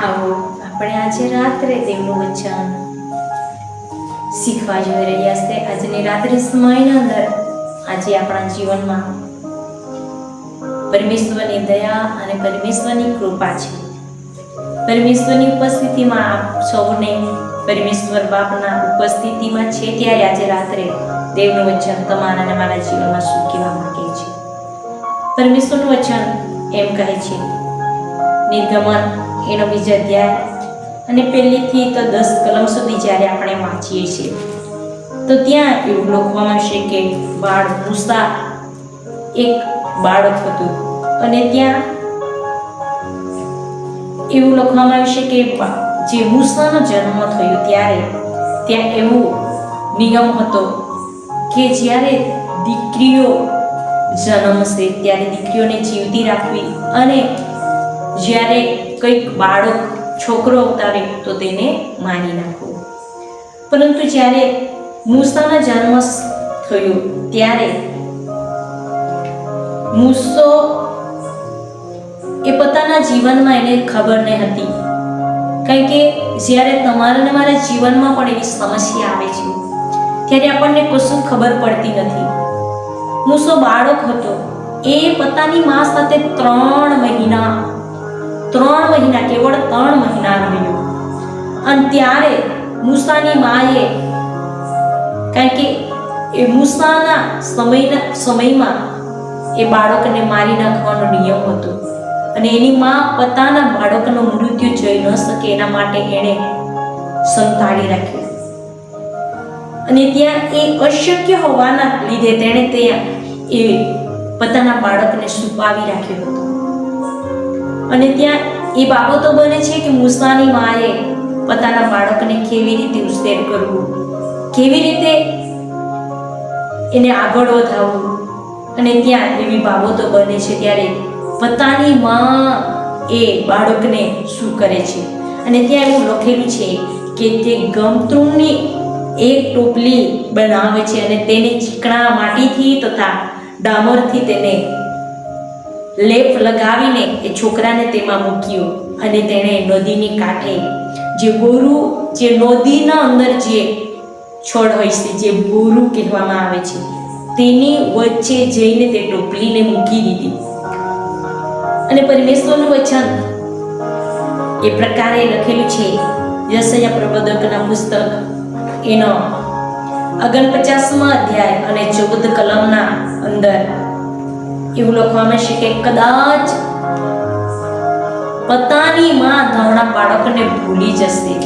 આવો આપણે આજે રાત્રે દેવનું વચન શીખવા જઈ રહ્યા છે. આજની રાત્રિ સમયના અંદર આજે આપણા જીવનમાં પરમેશ્વરની દયા અને પરમેશ્વરની કૃપા છે. પરમેશ્વરની ઉપસ્થિતિમાં આપ સૌને પરમેશ્વર બાપના ઉપસ્થિતિમાં છે ત્યારે આજે રાત્રે દેવનું વચન તમારા અને મારા જીવનમાં શું કહેવા માંગે છે. પરમેશ્વરનું વચન એમ કહે છે, નિર્ગમન એનો 2 અધ્યાય અને 1 થી 10 કલમ સુધી જ્યારે આપણે વાંચીએ છીએ તો ત્યાં એવું લખવામાં છે કે બાળ મૂસા એક બાળક હતું અને ત્યાં એવું લખવામાં આવ્યું છે કે જે મૂસાનો જન્મ થયો ત્યારે ત્યાં એવો નિયમ હતો કે જ્યારે દીકરીઓ જન્મશે ત્યારે દીકરીઓને જીવતી રાખવી અને જ્યારે કંઈક બાળક છોકરો અવતારે તો તેને મારી નાખવો. પરંતુ જ્યારે મૂસાનો જન્મ થયો ત્યારે મૂસો એ પોતાના જીવનમાં એને ખબર ન હતી, કારણ કે જ્યારે તમારા અને મારા જીવનમાં પણ એવી સમસ્યા આવે છે ત્યારે આપણને કશું ખબર પડતી નથી. મૂસો બાળક હતો, એ પોતાની મા સાથે 3 મહિના કેવળ 3 મહિના રહ્યો અને ત્યારે મૂસાની માએ, કારણ કે એ મૂસાના સમયમાં એ બાળકને મારી નાખવાનો નિયમ હતો અને એની મા પોતાના બાળકનો મૃત્યુ જોઈ ન શકે એના માટે એણે સંતાડી રાખ્યો અને ત્યાં એ અશક્ય હોવાના લીધે તેણે ત્યાં એ પોતાના બાળકને છુપાવી રાખ્યો હતો. અને ત્યાં એ બાબતો બને છે કે મૂસાની માએ પોતાના બાળકને કેવી રીતે ઉછેર કરવું, કેવી રીતે એને આગળ વધાવવું, અને ત્યાં એવી બાબતો બને છે ત્યારે પોતાની મા એ બાળકને શું કરે છે. અને ત્યાં એવું લખેલું છે કે તે ગમતૃણની એક ટોપલી બનાવે છે અને તેને ચીકણા માટીથી તથા ડામરથી તેને લેપ લગાવીને એ છોકરાને તેમાં મૂક્યો અને તેણે નદીની કાંઠે જે નદીના અંદર જે છોડ હોય છે, જે બોરું કહેવામાં આવે છે, તેની વચ્ચે જઈને તે ટોપલીને મૂકી દીધી. અને પરમેશ્વરનું વચન એ પ્રકારે લખેલું છે યશાયા પ્રબોધકના પુસ્તક એનો 49મા અધ્યાય અને 14 કલમના અંદર એવું લખવામાં છે કે કદાચ પોતાની માં ધાવણા બાળકને ભૂલી જશે,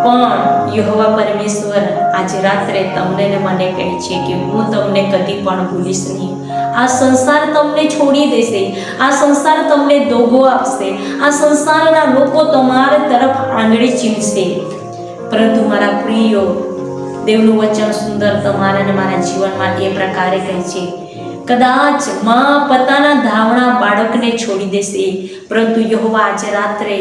પણ યહોવા પરમેશ્વર આજે રાત્રે તમને ને મને કહે છે કે હું તમને કદી પણ ભૂલીશ નહીં. આ સંસાર તમને છોડી દેશે, આ સંસાર તમને દોગો આપશે, આ સંસારના લોકો તમારા તરફ આંગળી ચીમશે, પરંતુ મારા પ્રિયો દેવનું વચન સુંદર તમારા અને મારા જીવનમાં એ પ્રકારે કહે છે, કદાચ માં પોતાના ધાવણા બાળકને છોડી દેશે, પરંતુ યહોવા આજે રાત્રે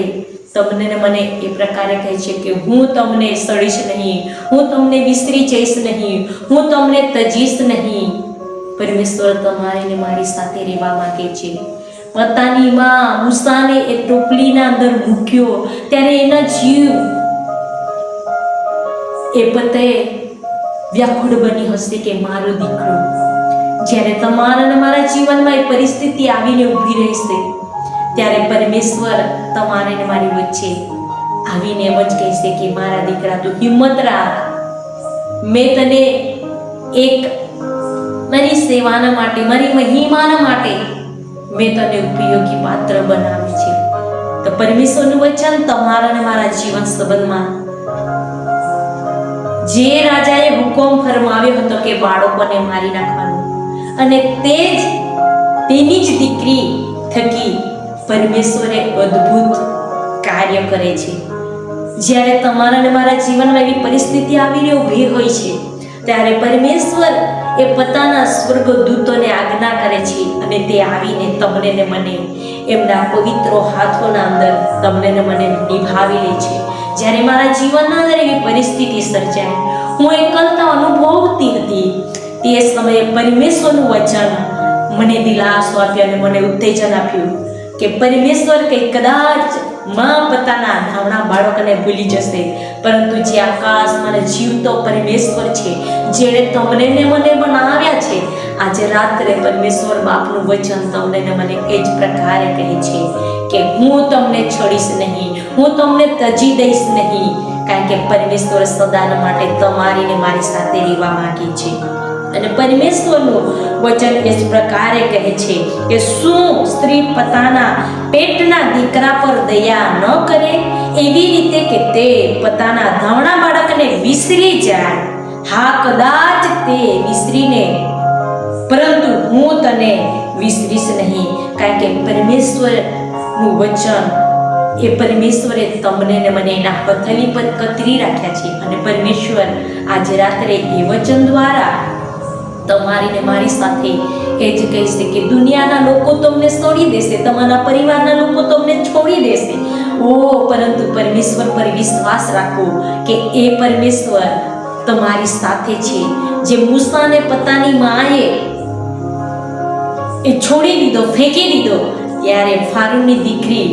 તમને ને મને એ પ્રકારે કહે છે કે હું તમને સડીશ નહીં, હું તમને વિસરી જઈશ નહીં, હું તમને તજીશ નહીં. પરમેશ્વર તમારી ને મારી સાથે રહેવા માંગે છે. પોતાની માં મૂસાને એ ટોપલીના અંદર મૂક્યો ત્યારે એના જીવ એ પતે વ્યાકુળ બની હશે કે મારો દીકરો. જ્યારે તમારા અને મારા જીવનમાં એ પરિસ્થિતિ આવીને ઊભી રહેશે ત્યારે પરમેશ્વર તમારે ને મારી વચ્ચે આવીને એમ જ કહેશે કે મારા દીકરા તું હિંમત રાખ, મેં તને એક મારી સેવાના માટે, મારી મહિમાના માટે મેં તને ઉપયોગી પાત્ર બનાવી છે. તો પરમેશ્વરનું વચન તમારા અને મારા જીવન સંબંધમાં જે રાજાએ હુકમ ફરમાવ્યો હતો કે બાળકોને મારી નાખવાનું, અને તેની જ દીકરી થકી પરમેશ્વરે અદ્ભુત કાર્ય કરે છે. જ્યારે તમારા અને મારા જીવનમાં એવી પરિસ્થિતિ આવીને ઊભી હોય છે ત્યારે પરમેશ્વર એ પોતાના સ્વર્ગદૂતોને આજ્ઞા કરે છે અને તે આવીને તમને ને મને એમના પવિત્ર હાથોના અંદર તમને ને મને નિભાવી લે છે. જ્યારે મારા જીવનના અંદર એવી પરિસ્થિતિ સર્જાય, હું એકલતા અનુભવતી હતી, તે સમયે પરમેશ્વરનું વચન મને દિલાસો આપ્યો અને મને ઉત્તેજન આપ્યું કે પરમેશ્વર કે કદાચ માં પોતાના ધાવણા બાળકને ભૂલી જશે, પરંતુ જે આકાશમાં જીવતો પરમેશ્વર છે, જેણે તમને ને મને બનાવ્યા છે, આજે રાત્રે પરમેશ્વર બાપનું વચન તમને ને મને એ જ પ્રકારે કહે છે કે હું તમને છોડીશ નહીં, હું તમને તજી દઈશ નહીં, કારણ કે પરમેશ્વર સદાના માટે તમારી ને મારી સાથે રહેવા માંગે છે. અને પરમેશ્વરનું વચન એ જ પ્રકારે કહે છે કે શું સ્ત્રી પોતાના પેટના દીકરા પર દયા ન કરે, એવી રીતે કે તે પોતાના ધાવણા બાળકને વિસરી જાય? હા, કદાચ તે વિસરીને, પરંતુ હું તને વિસરીશ નહીં, કારણ કે પરમેશ્વરનું વચન એ પરમેશ્વરે તમને ને મને એના હથેળી પર કતરી રાખ્યા છે. અને પરમેશ્વર આજે રાત્રે એ વચન દ્વારા તમારી ને મારી સાથે એ જ કહેશે કે દુનિયાના લોકો તમને છોડી દેશે, તમારા પરિવારના લોકો તમને છોડી દેશે, પરંતુ પરમેશ્વર પર વિશ્વાસ રાખો કે એ પરમેશ્વર તમારી સાથે છે. જે મૂસાને પોતાની માએ એ છોડી દીધો, ફેંકી દીધો, ત્યારે ફારૂની દીકરી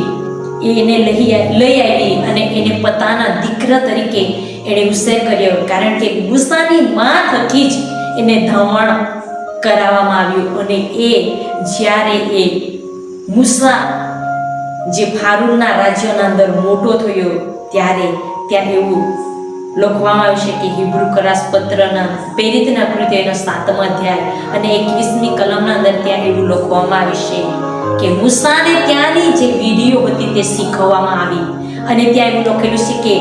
એને લઈ આવી અને એને પોતાના દીકરા તરીકે એને ઉછેર કર્યો, કારણ કે મૂસાની માં થકી જ એને ધાવણ કરાવવામાં આવ્યું. અને એ જ્યારે એ મૂસા જે ફારૂના રાજ્યના અંદર મોટો થયો, ત્યારે ત્યાં એવું લખવામાં આવ્યું છે કે હિબ્રુ કરારપત્રના પ્રેરિતના કૃત્યનો 7મો અધ્યાય અને 21મી કલમના અંદર ત્યાં એવું લખવામાં આવ્યું છે કે મૂસાને ત્યાંની જે વિધિઓ હતી તે શીખવવામાં આવી. અને ત્યાં એવું લખેલું છે કે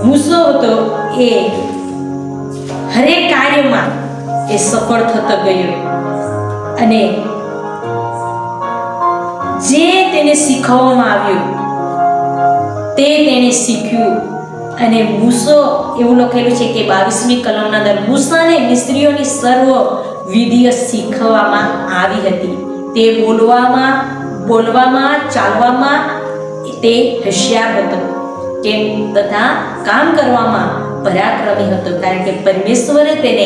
મૂસો હતો એ હરેક કાર્યમાં એ સફળ થતો ગયો, અને જે તેને શીખવવામાં આવ્યું તે તેને શીખ્યું. અને મૂસો એવું લખેલું છે કે 22મી કલમના અંદર મૂસાને મિસ્રીઓની સર્વ વિધિઓ શીખવવામાં આવી હતી. તે બોલવામાં ચાલવામાં તે હોશિયાર હતો, તથા કામ કરવામાં પરાક્રમી હતો, કારણ કે પરમેશ્વરે તેને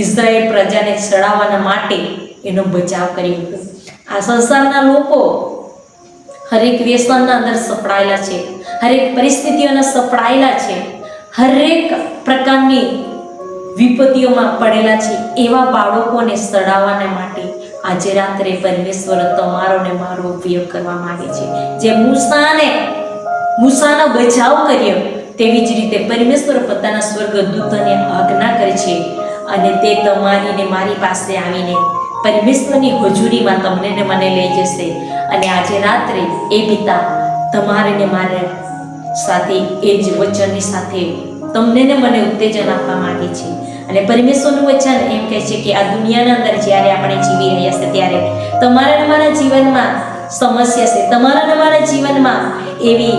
ઇઝરાયેલ પ્રજાને છડાવવાના માટે એનો બચાવ કર્યો હતો. આ સંસારના લોકો હરેક વ્યસનના અંદર સપડાયેલા છે, હરેક પરિસ્થિતિઓને સપડાયેલા છે, હરેક પ્રકારની વિપત્તિઓમાં પડેલા છે. એવા બાળકોને છડાવવાના માટે આજે રાત્રે પરમેશ્વર તમારો ને મારો ઉપયોગ કરવા માંગે છે. જે મૂસાનો બચાવ કર્યો, તેવી જ રીતે પરમેશ્વર પોતાના સ્વર્ગદૂતોને આજ્ઞા કરે છે અને તે તમારી ને મારી પાસે આવીને પરમેશ્વરની હજુરીમાં તમને ને મને લઈ જશે. અને આજે રાત્રે એ પિતા તમારે ને મારે સાથે એ જ વચનની સાથે તમને ને મને ઉત્તેજન આપવા માંગે છે. અને પરમેશ્વરનું વચન એમ કહે છે કે આ દુનિયાના અંદર જ્યારે આપણે જીવી રહ્યા છે, ત્યારે તમારા ને મારા જીવનમાં સમસ્યા છે, તમારા ને મારા જીવનમાં એવી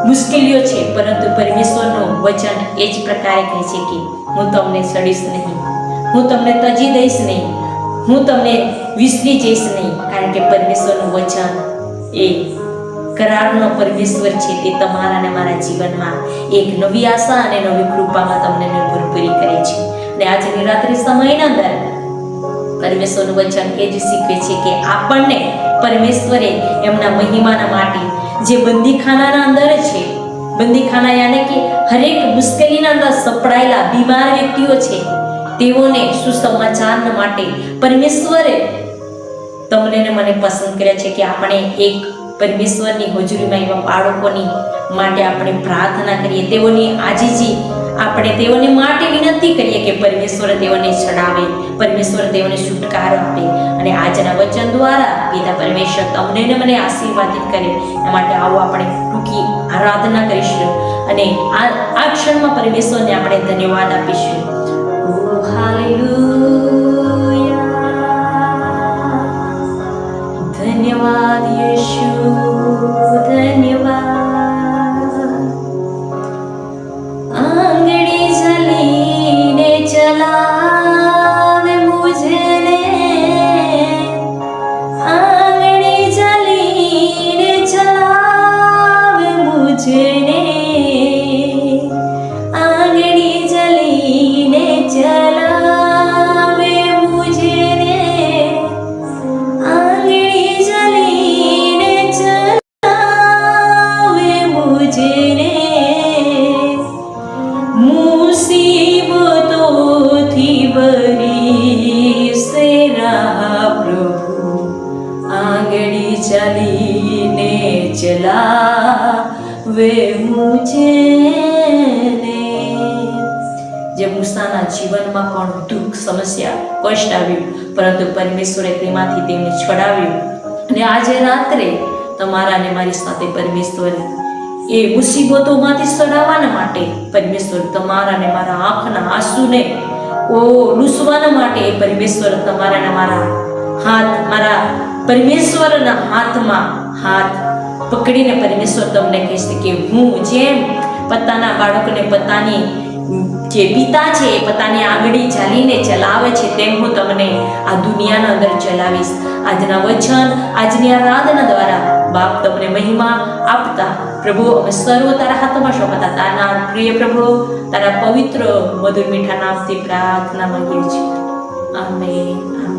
મુશ્કેલીઓ છે, પરંતુ પરમેશ્વરનું વચન એ જ પ્રકારે કહે છે કે હું તમને છડીશ નહીં, હું તમને તજી દઈશ નહીં, હું તમને વિસરી જઈશ નહીં, કારણ કે પરમેશ્વરનું વચન એ કરારનો પરમેશ્વર છે. તે તમારા ને મારા જીવનમાં એક નવી આશા અને નવી કૃપામાં તમને ભરપૂરી કરે છે. અને આજની રાત્રિ સમયના અંદર પરમેશ્વરનું વચન એ જ શીખવે છે કે આપણને પરમેશ્વરે એમના મહિમાના માટે જે બંદીખાનાના અંદર છે, બંદીખાના યાને કે હરેક મુશ્કેલીના અંદર સપડાયેલા બીમાર વ્યક્તિઓ છે, તેઓને સુસમાચારના માટે પરમેશ્વરે તમને ને મને પસંદ કર્યા છે કે આપણે એક પરમેશ્વરની હજુરીમાં એવા બાળકોની માટે આપણે પ્રાર્થના કરીએ, તેઓની આજીજી આપણે તેઓને માટે વિનંતી કરીએ કે પરમેશ્વર તેઓને છડાવે, પરમેશ્વર તેઓને છુટકારો આપે. અને આજના વચન દ્વારા પિતા પરમેશ્વર તમને ને મને આશીર્વાદિત કરે. એના માટે આવો આપણે ટૂંકી આરાધના કરીશું અને આ ક્ષણમાં પરમેશ્વરને આપણે ધન્યવાદ આપીશું. ઓ હાલેલુયા, ધન્યવાદ યેશુ, ધન્યવાદ. चलावे मुझे, आंगड़ी जलीने चलावे मुझे, आंगड़ी जलीने चलावे વેહું જેને. જે મૂસાના જીવનમાં પણ દુઃખ, સમસ્યા, કષ્ટ આવ્યું, પરંતુ પરમેશ્વરે તેમાંથી તેમને છોડાવ્યું. અને આજે રાત્રે તમારા અને મારી સાથે પરમેશ્વર એ મુસીબતોમાંથી છોડાવવાના માટે પરમેશ્વર તમારા અને મારા આંખના આંસુને લૂછવાના માટે પરમેશ્વર તમારા અને મારા હાથ, મારા પરમેશ્વરના હાથમાં હાથ પકડીને પરમેશ્વર તમને કહેશે કે હું જેમ પોતાના બાળકોને પોતાની જે પિતા છે એ પોતાની આંગળી ચાલીને ચલાવે છે તેમ હું તમને આ દુનિયાના અંદર ચલાવીશ. આજના વચન, આજની આરાધના દ્વારા બાપ તમને મહિમા આપતા પ્રભુ અમે સર્વ તારા હાથમાં સોંપતા તારા પ્રિય પ્રભુ તારા પવિત્ર મધુર મીઠા નામથી પ્રાર્થના માંગીએ છીએ. આમેન.